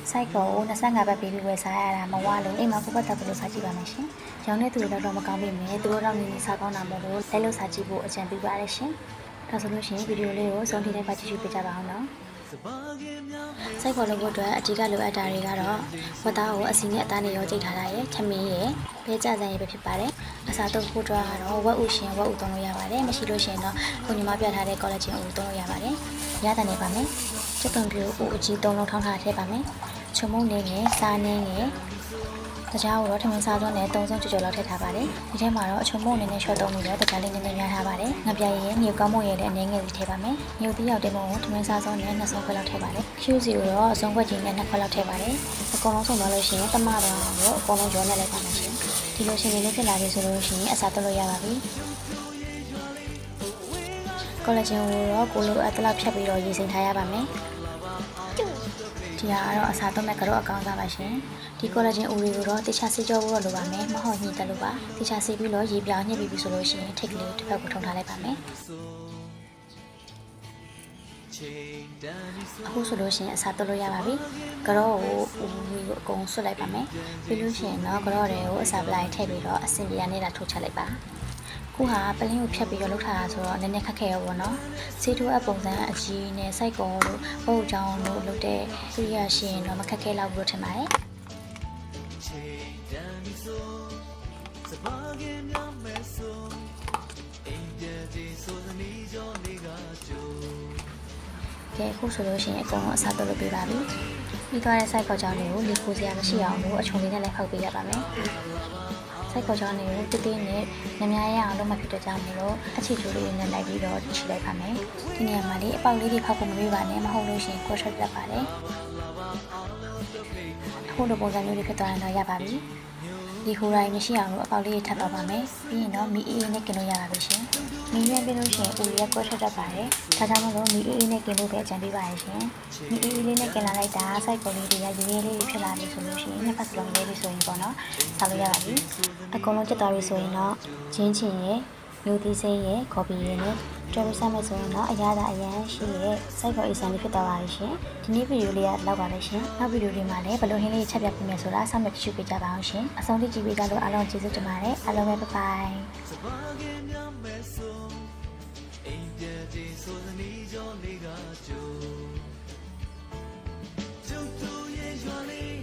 စိုက်ကော25ဘတ်ပေးပြီးဝယ်စားရတာမဝလို့အိမ်မှာပုပတ်တက်ပြီးလို့စားကြည့်ပါမယ်ရှင်။ရောင်းတဲ့သူတွေတော့မကောင်းပြီမယ်သူတို့တော့နေနေစားကောင်းတာမို့လို့လိုက်လို့စားကြည့်ဖို့အကြံပေးပါရရှင်။ဒါဆိုလို့ရှိရင်ဗီဒီယိုလေးကိုဆုံးထိတိုင်းပါကြည့်ရှုပေးကြပါအောင်နော်။စိုက်ကောလုပ်ဖို့အတွက်အဓိကလိုအပ်တာတွေကတော့ဝတ်သားကိုအစီနဲ့အသားနဲ့ရောကြိတ်ထားတာရယ်ခမင်းရယ်ဘဲကြစံရယ်ပဲဖြစ်ပါတယ်။အစားတုပ်ဖို့အတွက်ကတော့ဝက်ဥရှင်ဝက်ဥသုံးလို့ရပါတယ်။မရှိလို့ရှိရင်တော့ကိုညီမပြထားတဲ့ collagen ဥသုံးလို့ရပါတယ်။ရတဲ့နေပါမယ်။ချက်သွန်ပြူဥအကြီး3လုံးထောင်းထားထည့်ပါမယ်။ချုံမုံနေငယ်စားနေငယ်တခြားကိုတော့ထမင်းစားသွန်းနဲ့3စုံကြော်ကြော်လောက်ထည့်ထားပါတယ်။ဒီထဲမှာတော့အချုံမုံနေနဲ့ရှော့သုံးပြီးတော့တခြားလေးနည်းနည်းများထားပါတယ်။ငပြရဲ့မြေကောင်းမုံရဲ့လည်းအနည်းငယ်စီထည့်ပါမယ်။မြို့တီးရောက်တဲ့မုံကိုထမင်းစားသွန်းနဲ့2စုံခွက်လောက်ထည့်ပါတယ်။ Q0 ကိုတော့အစုံခွက်ကြီးနဲ့2ခွက်လောက်ထည့်ပါတယ်။အကုန်လုံးစုံသွားလို့ရှိရင်တမတော်ကိုအကုန်လုံးရောနဲ့လိုက်ပါမယ်ရှင်။ဒီလိုရှင်လေးဖြစ်လာပြီဆိုလို့ရှိရင်အစားသွတ်လို့ရပါပြီ။ collagen ကိုတော့ကိုလိုအပ်သလောက်ဖြတ်ပြီးတော့ရေစိမ်ထားရပါမယ်။ဒီဟာကတော့အစားသွတ်မဲ့ကတော့အကောင်းစားပါရှင်ဒီ collagen ဥတွေကိုတော့တခြားဆေးကြောဖို့လိုပါမယ်မဟုတ်ညှိတက်လို့ပါတခြားဆေးပြီးတော့ရေပြောင်းညှစ်ပြီးဆိုလို့ရှိရင်ထိတ်ကလေးတစ်ဖက်ကိုထုံထားလိုက်ပါမယ်အခုဆိုလို့ရှိရင်အစားသွတ်လို့ရပါပြီကတော့ကိုဥကိုအကုန်ဆွတ်လိုက်ပါမယ်ပြီးလို့ရှိရင်တော့ကတော့တွေကိုအစားပလိုက်ထည့်ပြီးတော့အစင်ပြာနေတာထုတ်ချလိုက်ပါခုဟာပလင်းကိုဖြတ်ပြီးတော့လှုပ်ထားတာဆိုတော့နည်းနည်းခက်ခဲရောပေါ့နော်ဆေးထိုးအပ်ပုံစံအကြီးနဲ့စိုက်ကောတို့ပုတ်ချောင်းတို့လုပ်တဲ့သူရရှင်တော့မခက်ခဲတော့ဘူးထင်ပါတယ်ကဲအခုဆိုလို့ရှိရင်အကုန်လုံးအစားသွတ်လုပ်ပေးပါပြီပြီးသွားတဲ့စိုက်ကောချောင်းတွေကိုလေခိုးစရာမရှိအောင်လို့အချုံလေးနဲ့လည်းဖောက်ပေးရပါမယ်စိုက်ကောချောင်းတွေကိုတိတိနဲ့ညများရအောင်လုပ်မှဖြစ်တဲ့ကြောင့်မလို့အခြေချိုးလေးနဲ့လိုက်ပြီးတော့ခြိလိုက်ပါမယ်ဒီနေရာမှာလေးအပေါက်လေးတွေဖောက်ဖို့မပေးပါနဲ့မဟုတ်လို့ရှိရင်ကိုယ်ထွက်တတ်ပါတယ်အခုလိုပုံစံမျိုးတွေဖြစ်သွားရင်တော့ရပါပြီဒီခိုးတိုင်းမရှိအောင်လို့အပေါက်လေးတွေထပ်တော့ပါမယ်ပြီးရင်တော့မီအေးနဲ့กินလို့ရပါပြီရှင်မီးရွက်ပြီးလို့ရှိရင်ဦးရက်ကိုထွက်တတ်ပါတယ်ဒါကြောင့်မလို့မီအေးနဲ့กินလို့ပဲအကြံပေးပါရရှင်မီအေးလေးနဲ့กินလာလိုက်တာစိုက်ပေါ်လေးတွေကရေးရေးလေးဖြစ်လာပြီဆိုလို့ရှိရင်နှစ်ဖက်စလုံးလေးတွေဆိုရင်ပေါ့နော်စားလို့ရပါပြီအကုန်လုံးချက်သွားပြီဆိုရင်တော့ချင်းချင်းရဲ့မျိုးသီးစိမ်းရဲ့ကော်ပီရဲ့နဲ့ကြော်ပြီးစားမယ်ဆိုရင်တော့အရသာအရန်ရှိရဲ့စိုက်ပေါ်အစံလေးဖြစ်သွားပါရှင်ဒီနေ့ဗီဒီယိုလေးကလောက်ပါပဲရှင်နောက်ဗီဒီယိုလေးမှာလည်းဘယ်လိုဟင်းလေးချက်ပြပေးမယ်ဆိုတာဆက်မဲ့ကြည့်ပေးကြပါအောင်ရှင်အဆုံးထိကြည့်ပေးကြလို့အားလုံးကျေးဇူးတင်ပါတယ်အားလုံးပဲဘိုင်ဘိုင်ဆိုစနီးကြောလေးကကျိုးကျုပ်တို့ရဲ့ရွာလေး